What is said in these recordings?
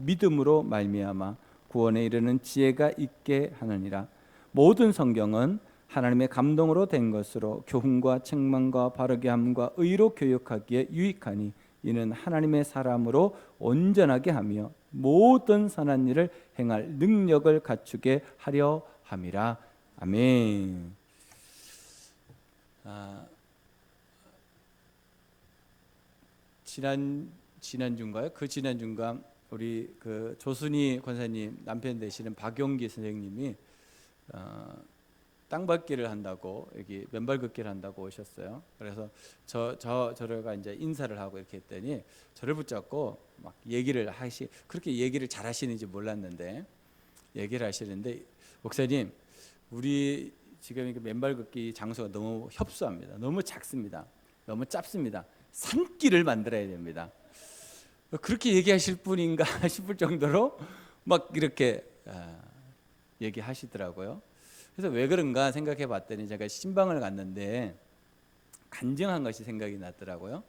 믿음으로 말미암아 구원에 이르는 지혜가 있게 하느니라. 모든 성경은 하나님의 감동으로 된 것으로 교훈과 책망과 바르게 함과 의로 교육하기에 유익하니 이는 하나님의 사람으로 온전하게 하며 모든 선한 일을 행할 능력을 갖추게 하려 함이라. 아멘. 지난주인가요? 그 지난주인가 우리 그 조순희 권사님 남편 되시는 박용기 선생님이 땅밟기를 한다고 여기 맨발 걷기를 한다고 오셨어요. 그래서 저래가 이제 인사를 하고 이렇게 했더니 저를 붙잡고 막 그렇게 얘기를 잘 하시는지 몰랐는데 얘기를 하시는데, 목사님, 우리 지금 이렇게 맨발 걷기 장소가 너무 협소합니다. 너무 작습니다. 너무 짧습니다. 산길을 만들어야 됩니다. 그렇게 얘기하실 분인가 싶을 정도로 막 이렇게 얘기하시더라고요. 그래서 왜 그런가 생각해 봤더니 제가 신방을 갔는데 간증한 것이 생각이 났더라고요.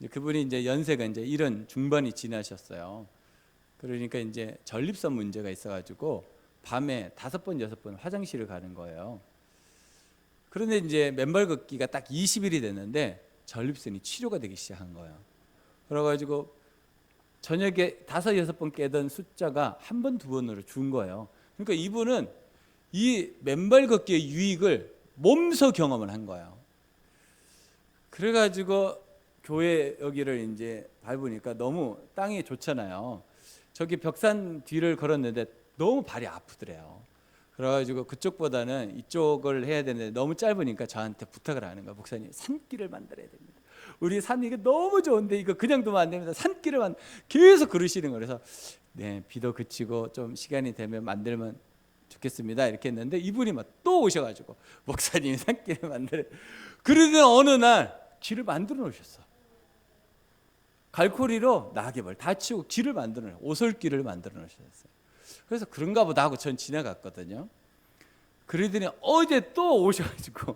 그분이 이제 연세가 이제 70 중반이 지나셨어요. 그러니까 이제 전립선 문제가 있어가지고 밤에 5번 6번 화장실을 가는 거예요. 그런데 이제 맨발 걷기가 딱 20일이 됐는데 전립선이 치료가 되기 시작한 거예요. 그래가지고 저녁에 5, 6번 깨던 숫자가 1번, 2번으로 준 거예요. 그러니까 이분은 이 맨발 걷기의 유익을 몸소 경험을 한 거예요. 그래가지고 교회 여기를 이제 밟으니까 너무 땅이 좋잖아요. 저기 벽산 뒤를 걸었는데 너무 발이 아프더래요. 그래가지고 그쪽보다는 이쪽을 해야 되는데 너무 짧으니까 저한테 부탁을 하는 거예요. 목사님, 산길을 만들어야 됩니다. 우리 산 이게 너무 좋은데 이거 그냥 두면 안 됩니다. 산길을 계속 그러시는 거예요. 그래서 네, 비도 그치고 좀 시간이 되면 만들면 좋겠습니다. 이렇게 했는데 이분이 막 또 오셔가지고 목사님 산길을 만들어. 그러던 어느 날 길을 만들어 놓으셨어. 갈고리로 낙엽을 다 치우고 길을 만들어 놓으셨어요. 오솔길을 만들어 놓으셨어요. 그래서 그런가 보다 하고 전 지나갔거든요. 그러더니 어제 또 오셔가지고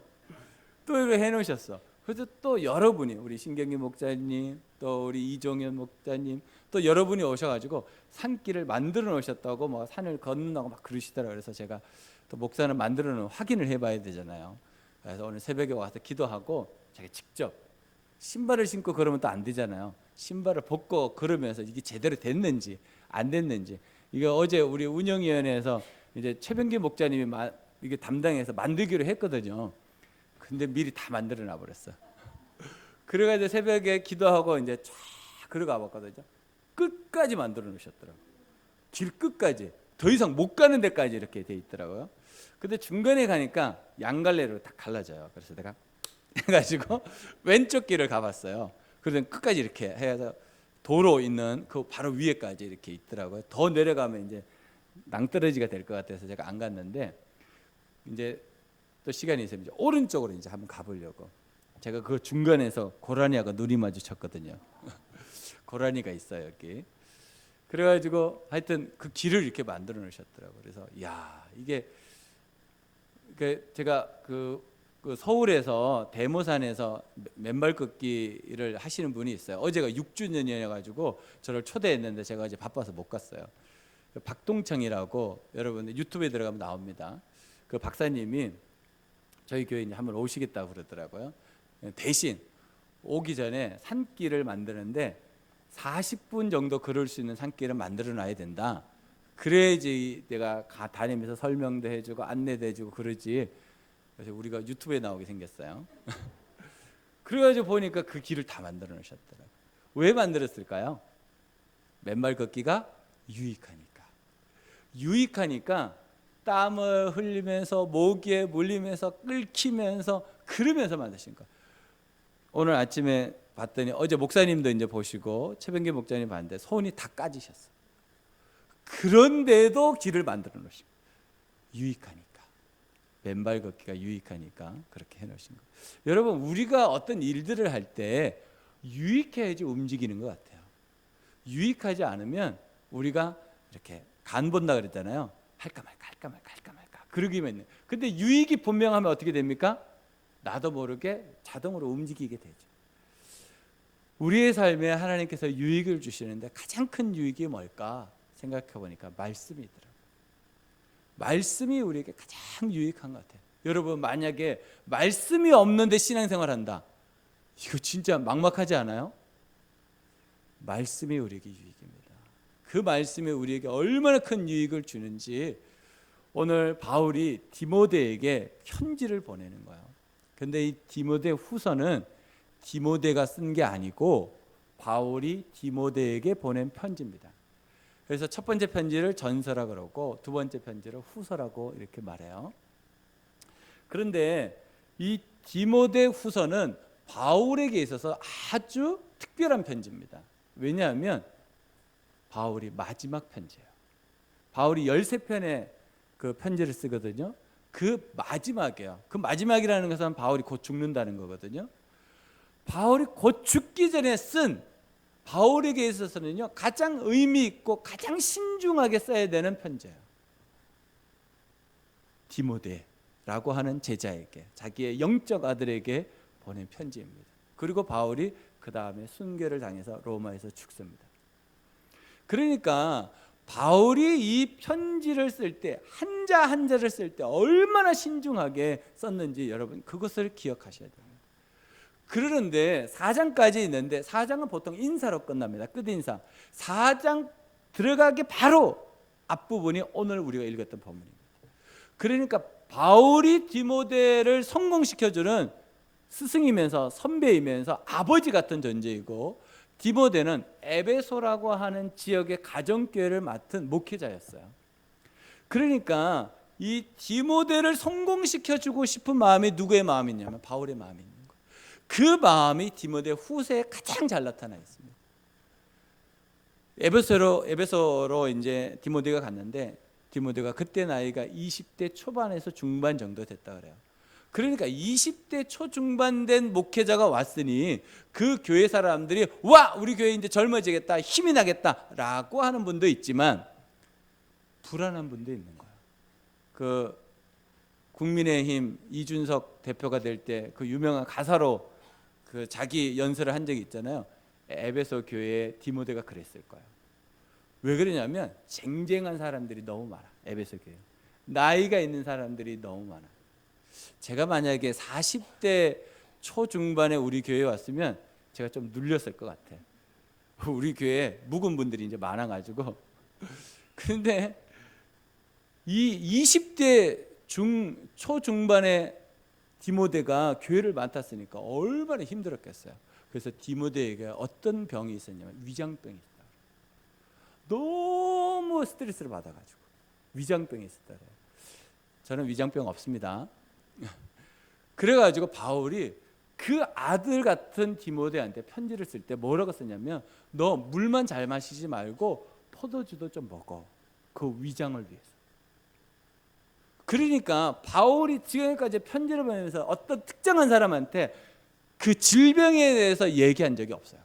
또 이렇게 해놓으셨어. 그래서 또 여러분이, 우리 신경기 목사님, 또 우리 이종현 목사님, 또 여러분이 오셔가지고 산길을 만들어 놓으셨다고 뭐 산을 걷는다고 막 그러시더라고요. 그래서 제가 또 목사는 만들어 놓은 확인을 해봐야 되잖아요. 그래서 오늘 새벽에 와서 기도하고 제가 직접 신발을 신고 걸으면 또 안 되잖아요. 신발을 벗고 걸으면서 이게 제대로 됐는지 안 됐는지, 이게 어제 우리 운영위원회에서 이제 최병기 목사님이 이게 담당해서 만들기로 했거든요. 근데 미리 다 만들어 놔버렸어. 그래가지고 새벽에 기도하고 이제 쫙 걸어가 봤거든요. 끝까지 만들어 놓으셨더라고요. 길 끝까지, 더 이상 못 가는 데까지 이렇게 돼 있더라고요. 근데 중간에 가니까 양갈래로 딱 갈라져요. 그래서 내가 해가지고 왼쪽 길을 가봤어요. 그러더니 끝까지 이렇게 해서 도로 있는 그 바로 위에까지 이렇게 있더라고요. 더 내려가면 이제 낭떠러지가 될 것 같아서 제가 안 갔는데, 이제 또 시간이 있으면 이제 오른쪽으로 이제 한번 가보려고. 제가 그 중간에서 고라니하고 눈이 마주쳤거든요. 고라니가 있어요 여기. 그래가지고 하여튼 그 길을 이렇게 만들어 놓으셨더라고요. 그래서 야, 이게 제가 그 서울에서 대모산에서 맨발 걷기를 하시는 분이 있어요. 어제가 6주년이어가지고 저를 초대했는데 제가 이제 바빠서 못 갔어요. 박동청이라고 여러분 유튜브에 들어가면 나옵니다. 그 박사님이 저희 교회에 이제 한번 오시겠다고 그러더라고요. 대신 오기 전에 산길을 만드는데 40분 정도 걸을 수 있는 산길을 만들어 놔야 된다. 그래야지 내가 다니면서 설명도 해주고 안내도 해주고 그러지. 그래서 우리가 유튜브에 나오게 생겼어요. 그래가지고 보니까 그 길을 다 만들어 놓으셨더라고요. 왜 만들었을까요? 맨발 걷기가 유익하니까. 유익하니까 땀을 흘리면서 모기에 물리면서 끓이면서 그러면서 만드신 거예요. 오늘 아침에 봤더니 어제 목사님도 이제 보시고 최병기 목사님 봤는데 손이 다 까지셨어. 그런데도 길을 만들어 놓으신 거예요. 유익하니까. 맨발 걷기가 유익하니까 그렇게 해놓으신 거예요. 여러분, 우리가 어떤 일들을 할 때 유익해야지 움직이는 것 같아요. 유익하지 않으면 우리가 이렇게 간 본다 그랬잖아요. 할까 말까 그러기만 있네. 근데 유익이 분명하면 어떻게 됩니까? 나도 모르게 자동으로 움직이게 되죠. 우리의 삶에 하나님께서 유익을 주시는데 가장 큰 유익이 뭘까 생각해 보니까 말씀이더라고요. 말씀이 우리에게 가장 유익한 것 같아요. 여러분 만약에 말씀이 없는데 신앙생활 한다, 이거 진짜 막막하지 않아요? 말씀이 우리에게 유익입니다. 그 말씀이 우리에게 얼마나 큰 유익을 주는지 오늘 바울이 디모데에게 편지를 보내는 거예요. 근데 이 디모데 후서는 디모데가 쓴 게 아니고 바울이 디모데에게 보낸 편지입니다. 그래서 첫 번째 편지를 전서라 그러고 두 번째 편지를 후서라고 이렇게 말해요. 그런데 이 디모데 후서는 바울에게 있어서 아주 특별한 편지입니다. 왜냐하면 바울이 마지막 편지예요. 바울이 13편의 그 편지를 쓰거든요. 그 마지막이에요. 그 마지막이라는 것은 바울이 곧 죽는다는 거거든요. 바울이 곧 죽기 전에 쓴, 바울에게 있어서는요 가장 의미 있고 가장 신중하게 써야 되는 편지예요. 디모데라고 하는 제자에게, 자기의 영적 아들에게 보낸 편지입니다. 그리고 바울이 그 다음에 순교를 당해서 로마에서 죽습니다. 그러니까 바울이 이 편지를 쓸 때 한자 한자를 쓸 때 얼마나 신중하게 썼는지 여러분 그것을 기억하셔야 됩니다. 그러는데 4장까지 있는데 4장은 보통 인사로 끝납니다. 끝인사. 4장 들어가기 바로 앞부분이 오늘 우리가 읽었던 본문입니다. 그러니까 바울이 디모데를 성공시켜주는 스승이면서 선배이면서 아버지 같은 존재이고, 디모데는 에베소라고 하는 지역의 가정교회를 맡은 목회자였어요. 그러니까 이 디모데를 성공시켜주고 싶은 마음이 누구의 마음이냐면 바울의 마음이 있는 거예요. 그 마음이 디모데 후서에 가장 잘 나타나 있습니다. 에베소로 이제 디모데가 갔는데, 디모데가 그때 나이가 20대 초반에서 중반 정도 됐다 그래요. 그러니까 20대 초중반 된 목회자가 왔으니 그 교회 사람들이 와, 우리 교회 이제 젊어지겠다, 힘이 나겠다라고 하는 분도 있지만 불안한 분도 있는 거예요. 그 국민의힘 이준석 대표가 될 때 그 유명한 가사로 그 자기 연설을 한 적이 있잖아요. 에베소 교회에 디모데가 그랬을 거예요. 왜 그러냐면 쟁쟁한 사람들이 너무 많아. 에베소 교회 나이가 있는 사람들이 너무 많아. 제가 만약에 40대 초중반에 우리 교회에 왔으면 제가 좀 눌렸을 것 같아. 우리 교회에 묵은 분들이 이제 많아가지고. 그런데 이 20대 초중반에 디모데가 교회를 맡았으니까 얼마나 힘들었겠어요. 그래서 디모데에게 어떤 병이 있었냐면 위장병이 있었다. 너무 스트레스를 받아가지고 위장병이 있었다 그래요. 저는 위장병 없습니다. 그래가지고 바울이 그 아들 같은 디모데한테 편지를 쓸 때 뭐라고 썼냐면, 너 물만 잘 마시지 말고 포도주도 좀 먹어. 그 위장을 위해서. 그러니까 바울이 지금까지 편지를 보내면서 어떤 특정한 사람한테 그 질병에 대해서 얘기한 적이 없어요.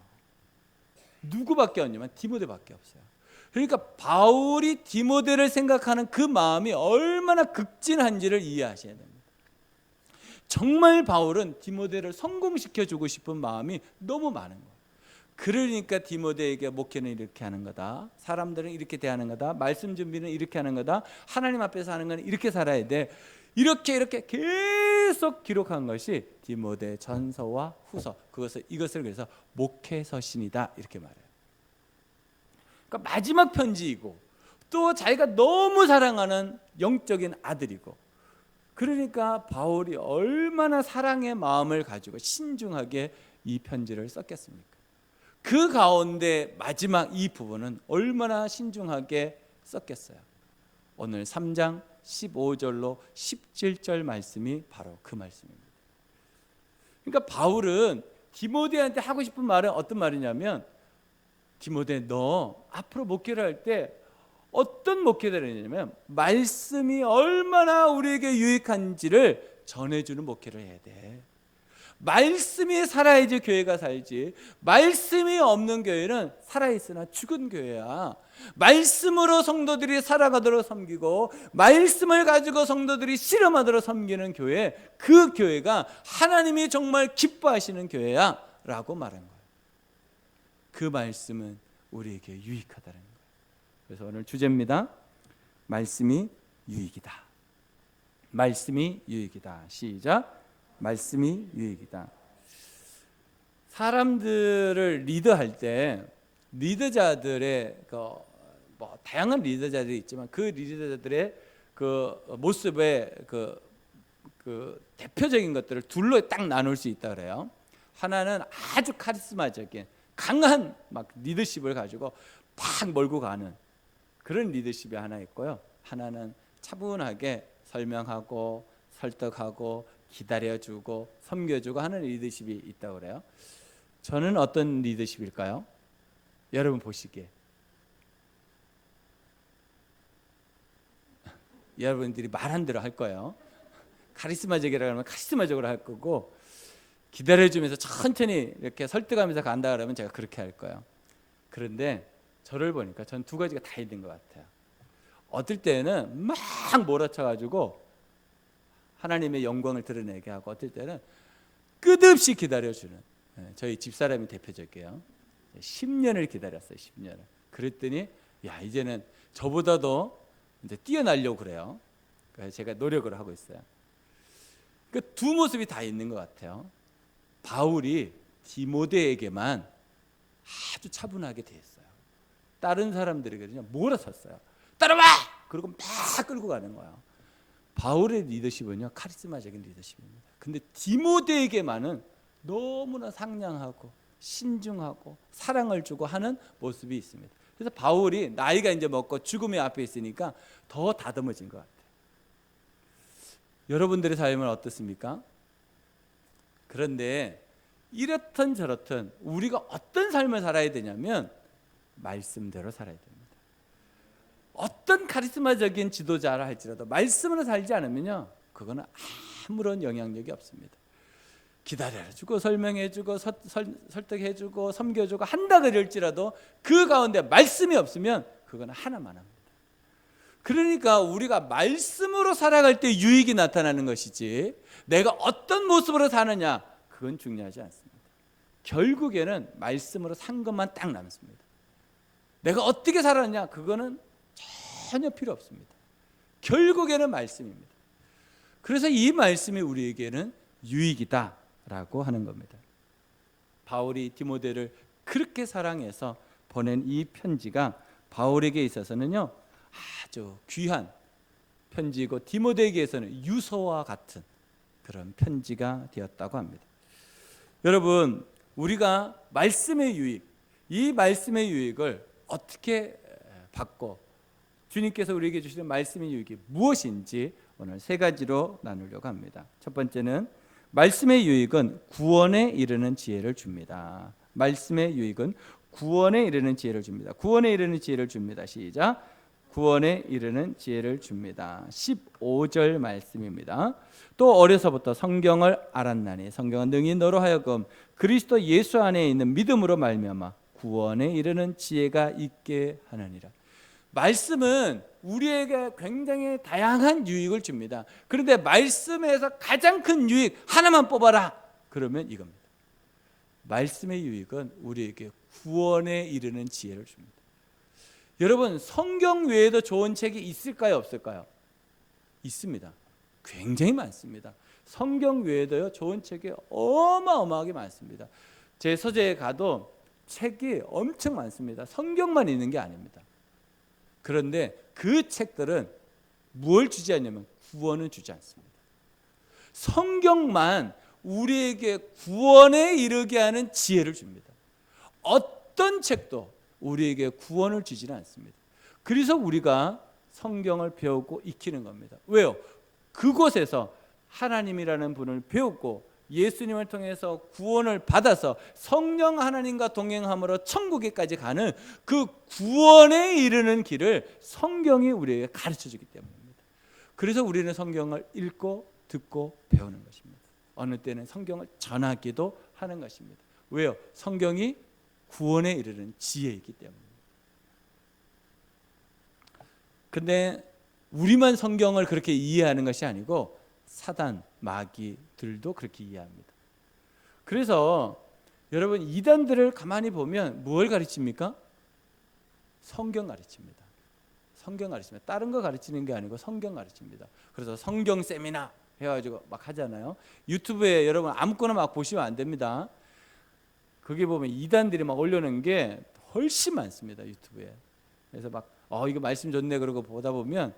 누구밖에 없냐면 디모데밖에 없어요. 그러니까 바울이 디모데를 생각하는 그 마음이 얼마나 극진한지를 이해하셔야 됩니다. 정말 바울은 디모데를 성공시켜주고 싶은 마음이 너무 많은 거예요. 그러니까 디모데에게 목회는 이렇게 하는 거다, 사람들은 이렇게 대하는 거다, 말씀 준비는 이렇게 하는 거다, 하나님 앞에서 하는 건 이렇게 살아야 돼, 이렇게 계속 기록한 것이 디모데 전서와 후서, 이것을 그래서 목회서신이다 이렇게 말해요. 그러니까 마지막 편지이고 또 자기가 너무 사랑하는 영적인 아들이고, 그러니까 바울이 얼마나 사랑의 마음을 가지고 신중하게 이 편지를 썼겠습니까? 그 가운데 마지막 이 부분은 얼마나 신중하게 썼겠어요. 오늘 3장 15절로 17절 말씀이 바로 그 말씀입니다. 그러니까 바울은 디모데한테 하고 싶은 말은 어떤 말이냐면, 디모데 너 앞으로 목회를 할 때 어떤 목회를 했냐면 말씀이 얼마나 우리에게 유익한지를 전해주는 목회를 해야 돼. 말씀이 살아야지 교회가 살지, 말씀이 없는 교회는 살아있으나 죽은 교회야. 말씀으로 성도들이 살아가도록 섬기고 말씀을 가지고 성도들이 실험하도록 섬기는 교회, 그 교회가 하나님이 정말 기뻐하시는 교회야 라고 말한 거예요. 그 말씀은 우리에게 유익하다는 거예요. 그래서 오늘 주제입니다. 말씀이 유익이다. 말씀이 유익이다. 시작. 말씀이 유익이다. 사람들을 리더할 때 리더자들의 뭐 다양한 리더자들이 있지만 그 리더자들의 그 모습의 그 대표적인 것들을 둘로 딱 나눌 수 있다 그래요. 하나는 아주 카리스마적인 강한 막 리더십을 가지고 팍 몰고 가는 그런 리더십이 하나 있고요. 하나는 차분하게 설명하고 설득하고 기다려주고 섬겨주고 하는 리더십이 있다고 그래요. 저는 어떤 리더십일까요? 여러분 보시기에 여러분들이 말한 대로 할 거예요. 카리스마적이라고 하면 카리스마적으로 할 거고, 기다려주면서 천천히 이렇게 설득하면서 간다 그러면 제가 그렇게 할 거예요. 그런데 저를 보니까 전 두 가지가 다 있는 것 같아요. 어떨 때는 막 몰아쳐가지고 하나님의 영광을 드러내게 하고, 어떨 때는 끝없이 기다려주는, 저희 집사람이 대표적이에요. 10년을 기다렸어요. 10년을. 그랬더니 야, 이제는 저보다도 이제 뛰어나려고 그래요. 그래서 제가 노력을 하고 있어요. 그 두 모습이 다 있는 것 같아요. 바울이 디모데에게만 아주 차분하게 대했어요. 다른 사람들에게는요 몰아섰어요. 따라와! 그리고 막 끌고 가는 거예요. 바울의 리더십은요 카리스마적인 리더십입니다. 근데 디모데에게만은 너무나 상냥하고 신중하고 사랑을 주고 하는 모습이 있습니다. 그래서 바울이 나이가 이제 먹고 죽음의 앞에 있으니까 더 다듬어진 것 같아요. 여러분들의 삶은 어떻습니까? 그런데 이렇든 저렇든 우리가 어떤 삶을 살아야 되냐면 말씀대로 살아야 됩니다. 어떤 카리스마적인 지도자라 할지라도 말씀으로 살지 않으면요 그거는 아무런 영향력이 없습니다. 기다려주고 설명해주고 설득해주고 섬겨주고 한다 그럴지라도 그 가운데 말씀이 없으면 그거는 하나만 합니다. 그러니까 우리가 말씀으로 살아갈 때 유익이 나타나는 것이지 내가 어떤 모습으로 사느냐 그건 중요하지 않습니다. 결국에는 말씀으로 산 것만 딱 남습니다. 내가 어떻게 살았냐 그거는 전혀 필요 없습니다. 결국에는 말씀입니다. 그래서 이 말씀이 우리에게는 유익이다라고 하는 겁니다. 바울이 디모데를 그렇게 사랑해서 보낸 이 편지가 바울에게 있어서는요 아주 귀한 편지이고 디모데에게서는 유서와 같은 그런 편지가 되었다고 합니다. 여러분, 우리가 말씀의 유익, 이 말씀의 유익을 어떻게 받고 주님께서 우리에게 주시는 말씀의 유익이 무엇인지 오늘 세 가지로 나누려고 합니다. 첫 번째는 말씀의 유익은 구원에 이르는 지혜를 줍니다. 말씀의 유익은 구원에 이르는 지혜를 줍니다. 구원에 이르는 지혜를 줍니다. 시작. 구원에 이르는 지혜를 줍니다. 15절 말씀입니다. 또 어려서부터 성경을 알았나니 성경은 능히 너로 하여금 그리스도 예수 안에 있는 믿음으로 말미암아 구원에 이르는 지혜가 있게 하느니라. 말씀은 우리에게 굉장히 다양한 유익을 줍니다. 그런데 말씀에서 가장 큰 유익 하나만 뽑아라 그러면 이겁니다. 말씀의 유익은 우리에게 구원에 이르는 지혜를 줍니다. 여러분, 성경 외에도 좋은 책이 있을까요, 없을까요? 있습니다. 굉장히 많습니다. 성경 외에도요 좋은 책이 어마어마하게 많습니다. 제 서재에 가도 책이 엄청 많습니다. 성경만 있는 게 아닙니다. 그런데 그 책들은 무엇을 주지 않냐면 구원을 주지 않습니다. 성경만 우리에게 구원에 이르게 하는 지혜를 줍니다. 어떤 책도 우리에게 구원을 주지는 않습니다. 그래서 우리가 성경을 배우고 익히는 겁니다. 왜요? 그곳에서 하나님이라는 분을 배웠고 예수님을 통해서 구원을 받아서 성령 하나님과 동행함으로 천국에까지 가는 그 구원에 이르는 길을 성경이 우리에게 가르쳐주기 때문입니다. 그래서 우리는 성경을 읽고 듣고 배우는 것입니다. 어느 때는 성경을 전하기도 하는 것입니다. 왜요? 성경이 구원에 이르는 지혜이기 때문입니다. 근데 우리만 성경을 그렇게 이해하는 것이 아니고 사단, 마귀들도 그렇게 이해합니다. 그래서 여러분 이단들을 가만히 보면 뭘 가르칩니까? 성경 가르칩니다. 성경 가르칩니다. 다른 거 가르치는 게 아니고 성경 가르칩니다. 그래서 성경 세미나 해가지고 막 하잖아요. 유튜브에 여러분 아무거나 막 보시면 안 됩니다. 거기 보면 이단들이 막 올려놓은 게 훨씬 많습니다. 유튜브에. 그래서 막 이거 말씀 좋네 그러고 보다 보면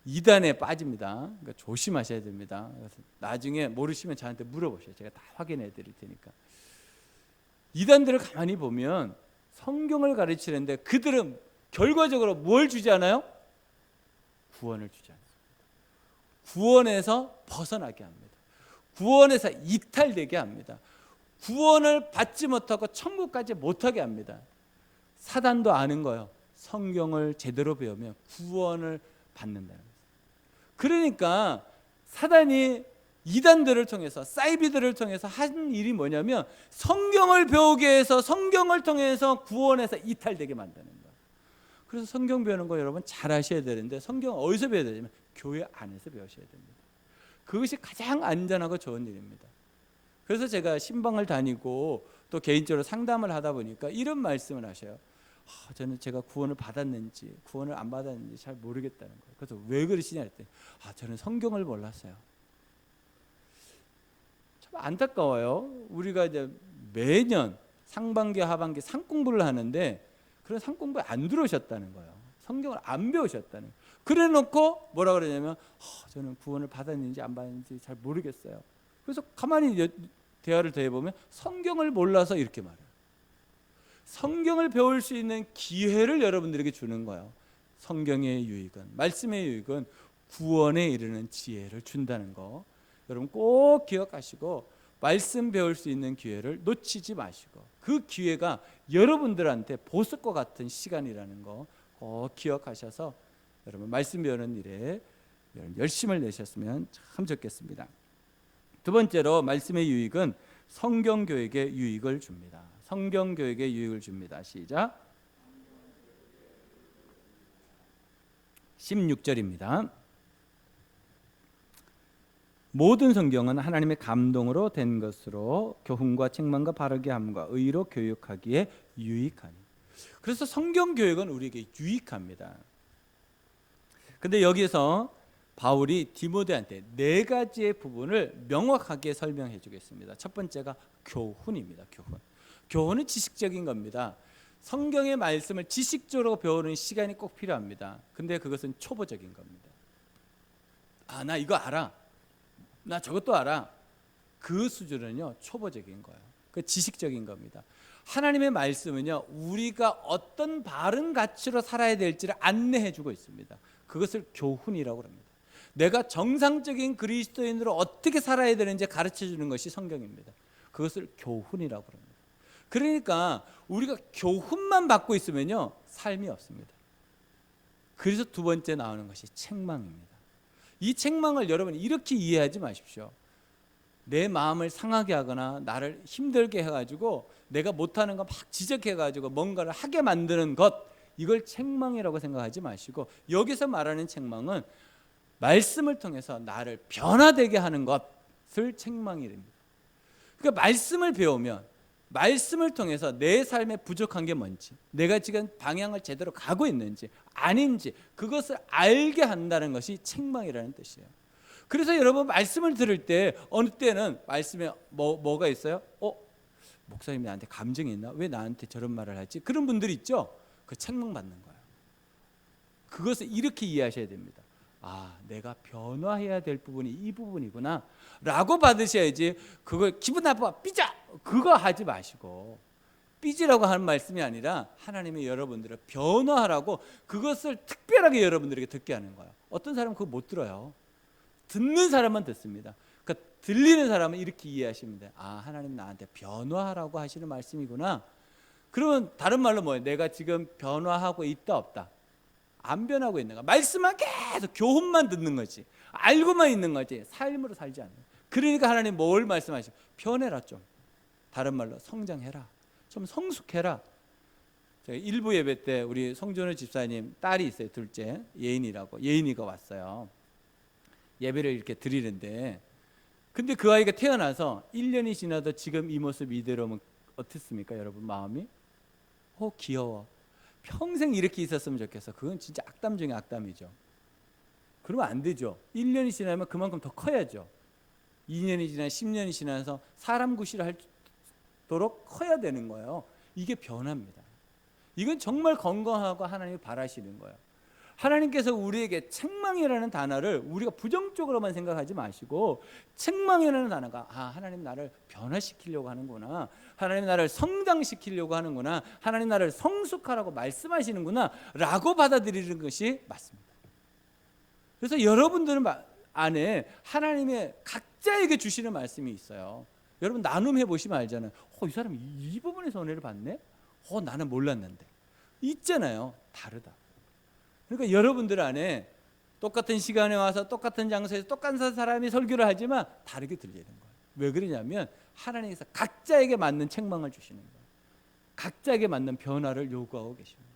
이단에 빠집니다. 그러니까 조심하셔야 됩니다. 그래서 나중에 모르시면 저한테 물어보세요. 제가 다 확인해 드릴 테니까. 이단들을 가만히 보면 성경을 가르치는데 그들은 결과적으로 뭘 주지 않아요? 구원을 주지 않습니다. 구원에서 벗어나게 합니다. 구원에서 이탈되게 합니다. 구원을 받지 못하고 천국까지 못하게 합니다. 사단도 아는 거예요. 성경을 제대로 배우면 구원을 받는다는 거예요. 그러니까 사단이 이단들을 통해서 사이비들을 통해서 한 일이 뭐냐면 성경을 배우게 해서 성경을 통해서 구원에서 이탈되게 만드는 거예요. 그래서 성경 배우는 거 여러분 잘 하셔야 되는데 성경 어디서 배워야 되냐면 교회 안에서 배우셔야 됩니다. 그것이 가장 안전하고 좋은 일입니다. 그래서 제가 신방을 다니고 또 개인적으로 상담을 하다 보니까 이런 말씀을 하셔요. 저는 제가 구원을 받았는지 구원을 안 받았는지 잘 모르겠다는 거예요. 그래서 왜 그러시냐 했더니 저는 성경을 몰랐어요. 참 안타까워요. 우리가 이제 매년 상반기 하반기 상공부를 하는데 그런 상공부에 안 들어오셨다는 거예요. 성경을 안 배우셨다는 거예요. 그래 놓고 뭐라 그러냐면 저는 구원을 받았는지 안 받았는지 잘 모르겠어요. 그래서 가만히 대화를 더해보면 성경을 몰라서 이렇게 말해요. 성경을 배울 수 있는 기회를 여러분들에게 주는 거예요. 성경의 유익은, 말씀의 유익은 구원에 이르는 지혜를 준다는 거 여러분 꼭 기억하시고 말씀 배울 수 있는 기회를 놓치지 마시고 그 기회가 여러분들한테 보석과 같은 시간이라는 거 꼭 기억하셔서 여러분 말씀 배우는 일에 열심을 내셨으면 참 좋겠습니다. 두 번째로 말씀의 유익은 성경교육에 유익을 줍니다. 성경교육에 유익을 줍니다. 시작. 16절입니다. 모든 성경은 하나님의 감동으로 된 것으로 교훈과 책망과 바르게 함과 의로 교육하기에 유익하니. 그래서 성경 교육은 우리에게 유익합니다. 근데 여기서 바울이 디모데한테 네 가지의 부분을 명확하게 설명해 주겠습니다. 첫 번째가 교훈입니다. 교훈은 지식적인 겁니다. 성경의 말씀을 지식적으로 배우는 시간이 꼭 필요합니다. 근데 그것은 초보적인 겁니다. 나 이거 알아. 나 저것도 알아. 그 수준은요 초보적인 거예요. 그 지식적인 겁니다. 하나님의 말씀은요 우리가 어떤 바른 가치로 살아야 될지를 안내해 주고 있습니다. 그것을 교훈이라고 합니다. 내가 정상적인 그리스도인으로 어떻게 살아야 되는지 가르쳐 주는 것이 성경입니다. 그것을 교훈이라고 합니다. 그러니까 우리가 교훈만 받고 있으면요 삶이 없습니다. 그래서 두 번째 나오는 것이 책망입니다. 이 책망을 여러분 이렇게 이해하지 마십시오. 내 마음을 상하게 하거나 나를 힘들게 해가지고 내가 못하는 거 막 지적해가지고 뭔가를 하게 만드는 것, 이걸 책망이라고 생각하지 마시고 여기서 말하는 책망은 말씀을 통해서 나를 변화되게 하는 것을 책망이랍니다. 그러니까 말씀을 배우면 말씀을 통해서 내 삶에 부족한 게 뭔지, 내가 지금 방향을 제대로 가고 있는지 아닌지 그것을 알게 한다는 것이 책망이라는 뜻이에요. 그래서 여러분 말씀을 들을 때 어느 때는 말씀에 뭐가 있어요? 목사님이 나한테 감정이 있나? 왜 나한테 저런 말을 하지? 그런 분들이 있죠. 그 책망받는 거예요. 그것을 이렇게 이해하셔야 됩니다. 내가 변화해야 될 부분이 이 부분이구나 라고 받으셔야지 그걸 기분 나빠 삐져 그거 하지 마시고 삐지라고 하는 말씀이 아니라 하나님이 여러분들을 변화하라고 그것을 특별하게 여러분들에게 듣게 하는 거예요. 어떤 사람은 그거 못 들어요. 듣는 사람만 듣습니다. 그러니까 들리는 사람은 이렇게 이해하시면 돼요. 하나님 나한테 변화하라고 하시는 말씀이구나. 그러면 다른 말로 뭐예요? 내가 지금 변화하고 있다 없다? 안 변하고 있는 거야. 말씀만 계속 교훈만 듣는 거지. 알고만 있는 거지. 삶으로 살지 않는 거야. 그러니까 하나님 뭘 말씀하시죠? 변해라 좀. 다른 말로 성장해라. 좀 성숙해라. 제가 일부 예배 때 우리 송준호 집사님 딸이 있어요. 둘째 예인이라고. 예인이가 왔어요. 예배를 이렇게 드리는데 근데 그 아이가 태어나서 1년이 지나도 지금 이 모습 이대로면 어떻습니까? 여러분 마음이? 귀여워. 평생 이렇게 있었으면 좋겠어. 그건 진짜 악담 중에 악담이죠. 그러면 안 되죠. 1년이 지나면 그만큼 더 커야죠. 2년이 지나 10년이 지나서 사람 구실을 하도록 커야 되는 거예요. 이게 변화입니다. 이건 정말 건강하고 하나님이 바라시는 거예요. 하나님께서 우리에게 책망이라는 단어를 우리가 부정적으로만 생각하지 마시고, 책망이라는 단어가 하나님 나를 변화시키려고 하는구나, 하나님 나를 성장시키려고 하는구나, 하나님 나를 성숙하라고 말씀하시는구나 라고 받아들이는 것이 맞습니다. 그래서 여러분들 안에 하나님의 각자에게 주시는 말씀이 있어요. 여러분 나눔해 보시면 알잖아요. 이 사람이 이 부분에서 은혜를 받네? 나는 몰랐는데. 있잖아요. 다르다. 그러니까 여러분들 안에 똑같은 시간에 와서 똑같은 장소에서 똑같은 사람이 설교를 하지만 다르게 들리는 거예요. 왜 그러냐면 하나님께서 각자에게 맞는 책망을 주시는 거예요. 각자에게 맞는 변화를 요구하고 계십니다.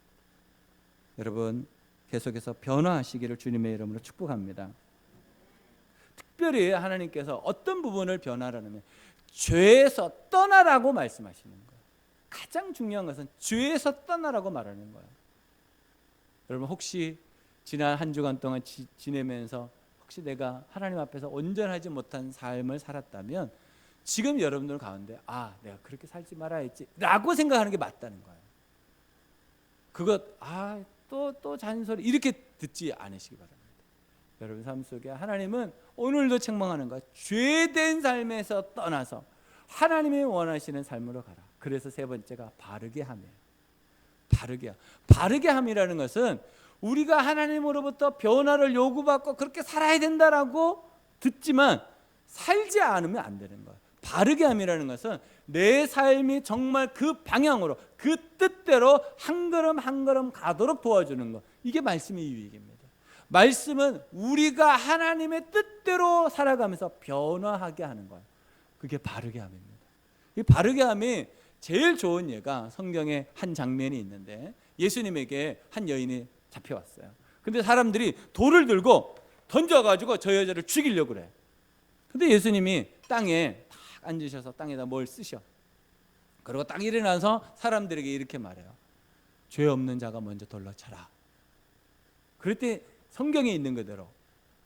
여러분 계속해서 변화하시기를 주님의 이름으로 축복합니다. 특별히 하나님께서 어떤 부분을 변화라면 죄에서 떠나라고 말씀하시는 거예요. 가장 중요한 것은 죄에서 떠나라고 말하는 거예요. 여러분 혹시 지난 한 주간 동안 지내면서 혹시 내가 하나님 앞에서 온전하지 못한 삶을 살았다면 지금 여러분들 가운데 내가 그렇게 살지 말아야 했지 라고 생각하는 게 맞다는 거예요. 그것 또 잔소리 이렇게 듣지 않으시기 바랍니다. 여러분 삶 속에 하나님은 오늘도 책망하는 거예요. 죄된 삶에서 떠나서 하나님이 원하시는 삶으로 가라. 그래서 세 번째가 바르게 함이에요. 바르게 함이라는 것은 우리가 하나님으로부터 변화를 요구받고 그렇게 살아야 된다라고 듣지만 살지 않으면 안 되는 거예요. 바르게 함이라는 것은 내 삶이 정말 그 방향으로 그 뜻대로 한 걸음 한 걸음 가도록 도와주는 것. 이게 말씀의 유익입니다. 말씀은 우리가 하나님의 뜻대로 살아가면서 변화하게 하는 거예요. 그게 바르게 함입니다. 이 바르게 함이 제일 좋은 예가 성경에 한 장면이 있는데 예수님에게 한 여인이 잡혀왔어요. 근데 사람들이 돌을 들고 던져가지고 저 여자를 죽이려고 그래. 근데 예수님이 땅에 딱 앉으셔서 땅에다 뭘 쓰셔. 그리고 딱 일어나서 사람들에게 이렇게 말해요. 죄 없는 자가 먼저 돌로 쳐라. 그럴 때 성경에 있는 그대로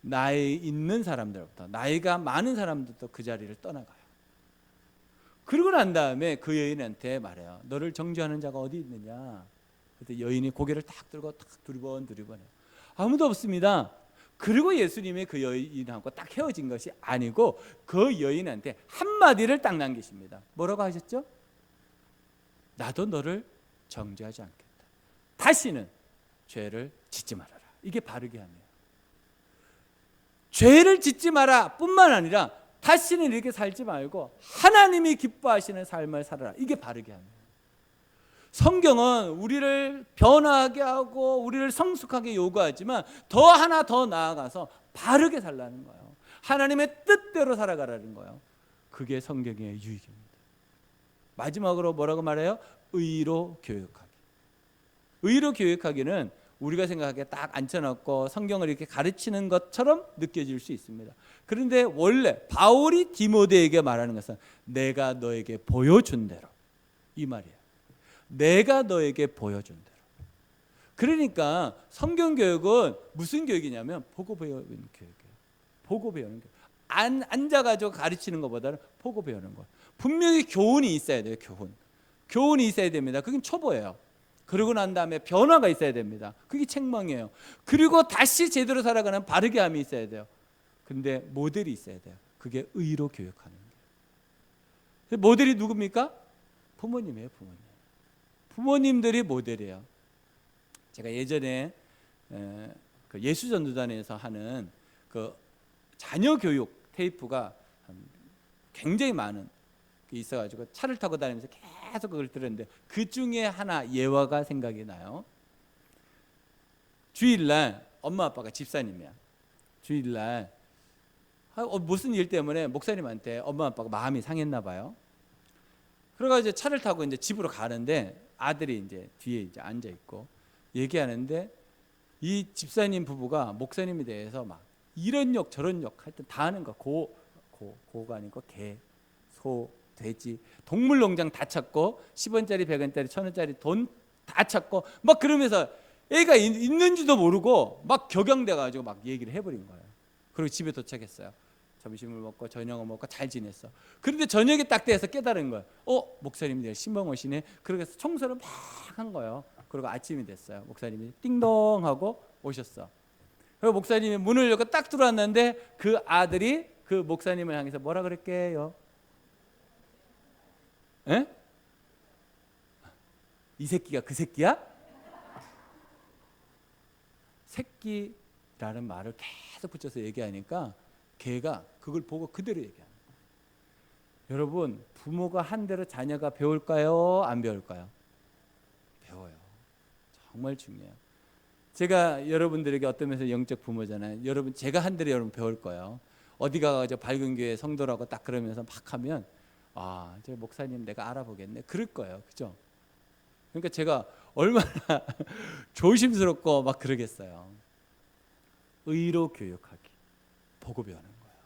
나이 있는 사람들부터 나이가 많은 사람들도 그 자리를 떠나가요. 그러고 난 다음에 그 여인한테 말해요. 너를 정죄하는 자가 어디 있느냐. 그때 여인이 고개를 딱 들고 딱 두리번 해요. 아무도 없습니다. 그리고 예수님이 그 여인하고 딱 헤어진 것이 아니고 그 여인한테 한마디를 딱 남기십니다. 뭐라고 하셨죠? 나도 너를 정죄하지 않겠다. 다시는 죄를 짓지 말아라. 이게 바르게 함이에요. 죄를 짓지 마라 뿐만 아니라 다시는 이렇게 살지 말고 하나님이 기뻐하시는 삶을 살아라. 이게 바르게 함이에요. 성경은 우리를 변화하게 하고 우리를 성숙하게 요구하지만 더 하나 더 나아가서 바르게 살라는 거예요. 하나님의 뜻대로 살아가라는 거예요. 그게 성경의 유익입니다. 마지막으로 뭐라고 말해요? 의로 교육하기. 의로 교육하기는 우리가 생각하기에 딱 앉혀놓고 성경을 이렇게 가르치는 것처럼 느껴질 수 있습니다. 그런데 원래 바울이 디모데에게 말하는 것은 내가 너에게 보여준 대로, 이 말이에요. 내가 너에게 보여준 대로. 그러니까 성경 교육은 무슨 교육이냐면 보고 배우는 교육이에요. 보고 배우는 교육. 앉아가지고 가르치는 것보다는 보고 배우는 거예요. 분명히 교훈이 있어야 돼요. 교훈이 있어야 됩니다. 그게 초보예요. 그러고 난 다음에 변화가 있어야 됩니다. 그게 책망이에요. 그리고 다시 제대로 살아가는 바르게 함이 있어야 돼요. 근데 모델이 있어야 돼요. 그게 의로 교육하는 거예요. 모델이 누굽니까? 부모님이에요. 부모님들이 모델이에요. 제가 예전에 그 예수전도단에서 하는 그 자녀 교육 테이프가 굉장히 많은 게 있어가지고 차를 타고 다니면서 계속 그걸 들었는데 그 중에 하나 예화가 생각이 나요. 주일날 엄마 아빠가 집사님이야. 주일날 무슨 일 때문에 목사님한테 엄마 아빠가 마음이 상했나 봐요. 그래가지고 차를 타고 이제 집으로 가는데 아들이 이제 뒤에 이제 앉아 있고 얘기하는데 이 집사님 부부가 목사님에 대해서 막 이런 욕 저런 욕 하여튼 다 하는 거. 고가 아니고 개, 소, 돼지, 동물농장 다 찾고 10원짜리 100원짜리 1000원짜리 돈 다 찾고 막 그러면서 애가 있는지도 모르고 막 격양돼 가지고 막 얘기를 해버린 거예요. 그리고 집에 도착했어요. 점심을 먹고 저녁을 먹고 잘 지냈어. 그런데 저녁에 딱 돼서 깨달은 거예요. 목사님이 내일 신방 오시네. 그래서 청소를 막 한 거예요. 그리고 아침이 됐어요. 목사님이 띵동 하고 오셨어. 그리고 목사님이 문을 열고 딱 들어왔는데 그 아들이 그 목사님을 향해서 뭐라 그랬게요? 에? 이 새끼가 그 새끼야? 새끼라는 말을 계속 붙여서 얘기하니까 걔가 그걸 보고 그대로 얘기하는 거예요. 여러분, 부모가 한 대로 자녀가 배울까요? 안 배울까요? 배워요. 정말 중요해요. 제가 여러분들에게 어떤 면에서 영적 부모잖아요. 여러분, 제가 한 대로 여러분 배울 거예요. 어디 가서 밝은 교회 성도라고 딱 그러면서 막 하면 저 목사님 내가 알아보겠네. 그럴 거예요. 그죠? 그러니까 제가 얼마나 조심스럽고 막 그러겠어요. 의로 교육하기, 보고 배우는 거예요.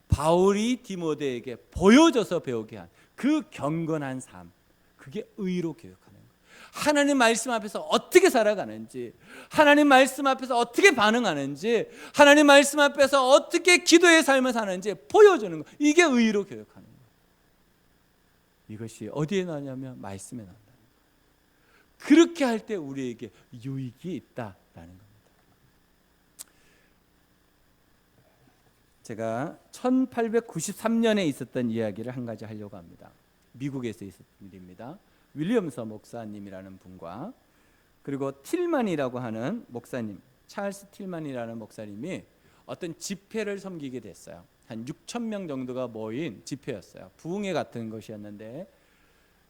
바울이 디모데에게 보여줘서 배우게 한 그 경건한 삶, 그게 의로 교육하는 거예요. 하나님 말씀 앞에서 어떻게 살아가는지, 하나님 말씀 앞에서 어떻게 반응하는지, 하나님 말씀 앞에서 어떻게 기도의 삶을 사는지 보여주는 거. 이게 의로 교육하는 거예요. 이것이 어디에 나냐면 말씀에 나온다는 거예요. 그렇게 할 때 우리에게 유익이 있다라는 겁니다. 제가 1893년에 있었던 이야기를 한 가지 하려고 합니다. 미국에서 있었던 일입니다. 윌리엄스 목사님이라는 분과 그리고 틸만이라고 하는 목사님, 찰스 틸만이라는 목사님이 어떤 집회를 섬기게 됐어요. 한 6천 명 정도가 모인 집회였어요. 부흥회 같은 것이었는데,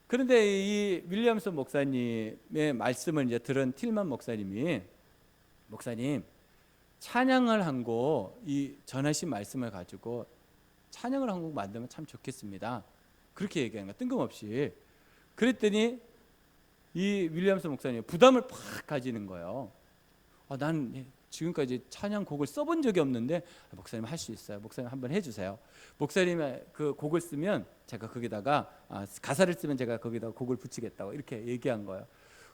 그런데 이 윌리엄스 목사님의 말씀을 이제 들은 틸만 목사님이, 목사님 찬양을 한 곡, 이 전하신 말씀을 가지고 찬양을 한 곡 만들면 참 좋겠습니다. 그렇게 얘기하는 거야, 뜬금없이. 그랬더니 이 윌리엄스 목사님이 부담을 팍 가지는 거예요. 난 지금까지 찬양곡을 써본 적이 없는데 목사님 할 수 있어요. 목사님 한번 해주세요. 목사님이 그 곡을 쓰면 제가 거기다가 가사를 쓰면 제가 거기다가 곡을 붙이겠다고 이렇게 얘기한 거예요.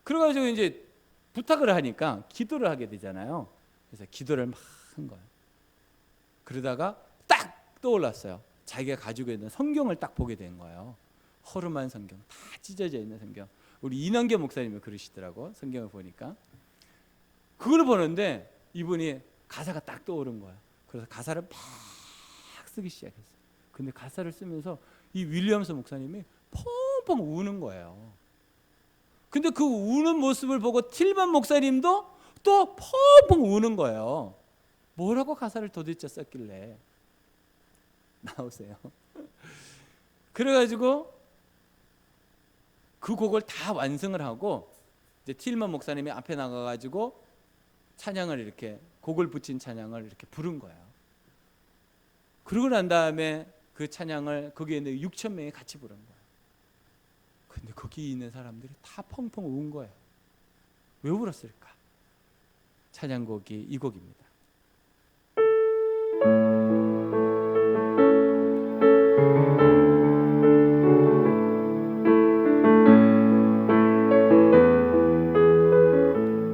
그래가지고 이제 부탁을 하니까 기도를 하게 되잖아요. 그래서 기도를 막 한 거예요. 그러다가 딱 떠올랐어요. 자기가 가지고 있는 성경을 딱 보게 된 거예요. 허름한 성경, 다 찢어져 있는 성경. 우리 이남규 목사님이 그러시더라고. 성경을 보니까 그걸 보는데 이분이 가사가 딱 떠오른 거예요. 그래서 가사를 막 쓰기 시작했어요. 근데 가사를 쓰면서 이 윌리엄스 목사님이 펑펑 우는 거예요. 근데 그 우는 모습을 보고 틸만 목사님도 또 펑펑 우는 거예요. 뭐라고 가사를 도대체 썼길래. 나오세요. 그래가지고 그 곡을 다 완성을 하고 이제 틸만 목사님이 앞에 나가가지고 찬양을 이렇게 곡을 붙인 찬양을 이렇게 부른 거예요. 그러고 난 다음에 그 찬양을 거기에 있는 6천 명이 같이 부른 거예요. 근데 거기 있는 사람들이 다 펑펑 운 거예요. 왜 울었을까? 찬양곡이 이 곡입니다.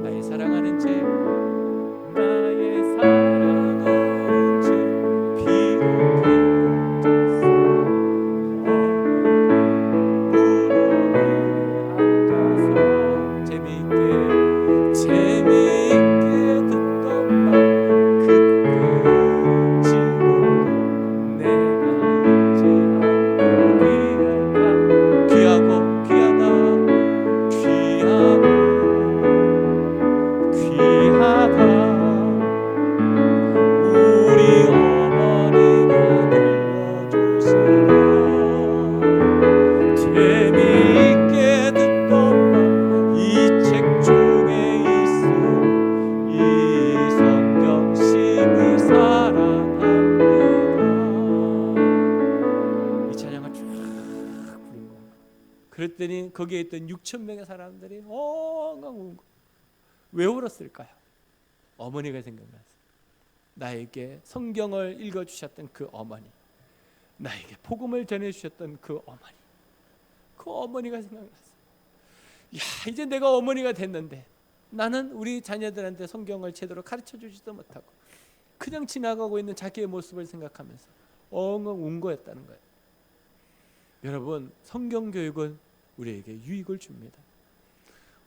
나의 사랑하는 제 그랬더니 거기에 있던 6천 명의 사람들이 엉엉 운 거예요. 왜 울었을까요? 어머니가 생각났어요. 나에게 성경을 읽어주셨던 그 어머니, 나에게 복음을 전해주셨던 그 어머니, 그 어머니가 생각났어요. 야, 이제 내가 어머니가 됐는데 나는 우리 자녀들한테 성경을 제대로 가르쳐 주지도 못하고 그냥 지나가고 있는 자기의 모습을 생각하면서 엉엉 운 거였다는 거예요. 여러분, 성경 교육은 우리에게 유익을 줍니다.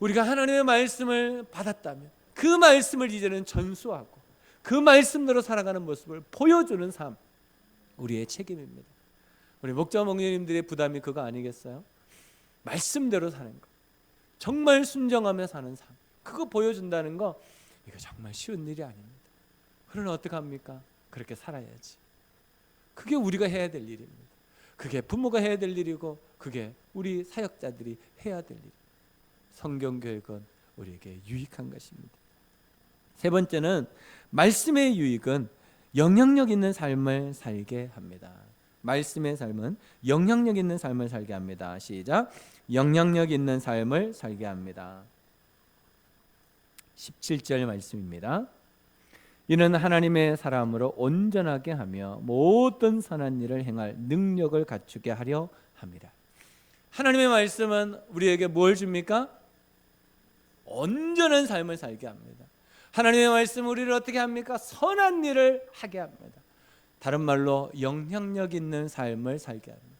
우리가 하나님의 말씀을 받았다면 그 말씀을 이제는 전수하고 그 말씀대로 살아가는 모습을 보여주는 삶, 우리의 책임입니다. 우리 목자 목녀님들의 부담이 그거 아니겠어요? 말씀대로 사는 거, 정말 순정하며 사는 삶, 그거 보여준다는 거, 이거 정말 쉬운 일이 아닙니다. 그러나 어떻게 합니까? 그렇게 살아야지. 그게 우리가 해야 될 일입니다. 그게 부모가 해야 될 일이고 그게 우리 사역자들이 해야 될 일. 성경 교육은 우리에게 유익한 것입니다. 세 번째는 말씀의 유익은 영향력 있는 삶을 살게 합니다. 말씀의 삶은 영향력 있는 삶을 살게 합니다. 시작. 영향력 있는 삶을 살게 합니다. 17절 말씀입니다. 이는 하나님의 사람으로 온전하게 하며 모든 선한 일을 행할 능력을 갖추게 하려 합니다. 하나님의 말씀은 우리에게 뭘 줍니까? 온전한 삶을 살게 합니다. 하나님의 말씀은 우리를 어떻게 합니까? 선한 일을 하게 합니다. 다른 말로 영향력 있는 삶을 살게 합니다.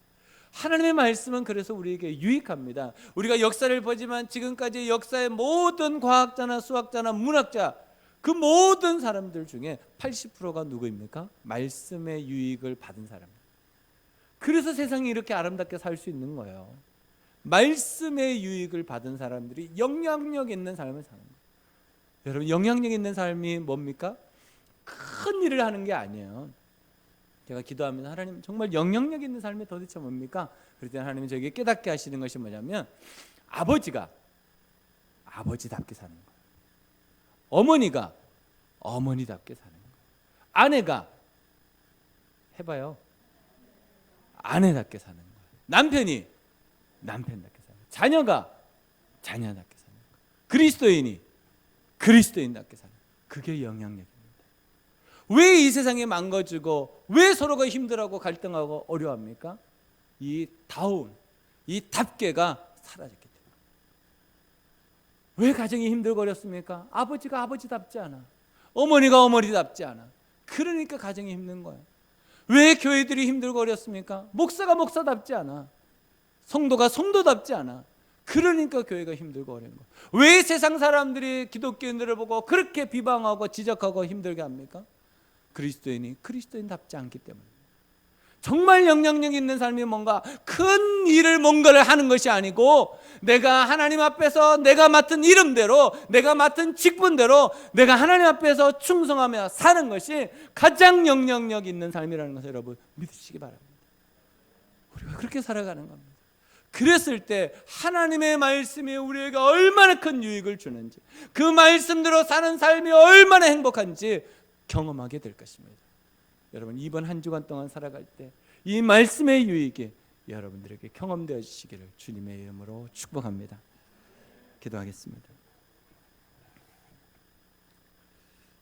하나님의 말씀은 그래서 우리에게 유익합니다. 우리가 역사를 보지만 지금까지 역사의 모든 과학자나 수학자나 문학자, 그 모든 사람들 중에 80%가 누구입니까? 말씀의 유익을 받은 사람입니다. 그래서 세상이 이렇게 아름답게 살 수 있는 거예요. 말씀의 유익을 받은 사람들이 영향력 있는 삶을 사는 거예요. 여러분, 영향력 있는 삶이 뭡니까? 큰 일을 하는 게 아니에요. 제가 기도하면서 하나님, 정말 영향력 있는 삶이 도대체 뭡니까? 그럴 때 하나님이 저에게 깨닫게 하시는 것이 뭐냐면, 아버지가 아버지답게 사는 거예요. 어머니가 어머니답게 사는 거예요. 아내가 해봐요. 아내답게 사는 거예요. 남편이 남편답게 사는 거예요. 자녀가 자녀답게 사는 거예요. 그리스도인이 그리스도인답게 사는 거예요. 그게 영향력입니다. 왜 이 세상이 망가지고 왜 서로가 힘들어하고 갈등하고 어려워합니까? 이 다운, 이 답계가 사라졌기 때문에. 왜 가정이 힘들고 어렵습니까? 아버지가 아버지답지 않아. 어머니가 어머니답지 않아. 그러니까 가정이 힘든 거예요. 왜 교회들이 힘들고 어렵습니까? 목사가 목사답지 않아. 성도가 성도답지 않아. 그러니까 교회가 힘들고 어려운 거예요. 왜 세상 사람들이 기독교인들을 보고 그렇게 비방하고 지적하고 힘들게 합니까? 그리스도인이 그리스도인답지 않기 때문에. 정말 영향력 있는 삶이 뭔가 큰 일을 뭔가를 하는 것이 아니고 내가 하나님 앞에서 내가 맡은 이름대로 내가 맡은 직분대로 내가 하나님 앞에서 충성하며 사는 것이 가장 영향력 있는 삶이라는 것을 여러분 믿으시기 바랍니다. 우리가 그렇게 살아가는 겁니다. 그랬을 때 하나님의 말씀이 우리에게 얼마나 큰 유익을 주는지, 그 말씀대로 사는 삶이 얼마나 행복한지 경험하게 될 것입니다. 여러분, 이번 한 주간 동안 살아갈 때 이 말씀의 유익이 여러분들에게 경험되어지시기를 주님의 이름으로 축복합니다. 기도하겠습니다.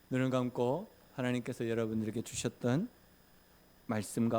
눈을 감고 하나님께서 여러분들에게 주셨던 말씀과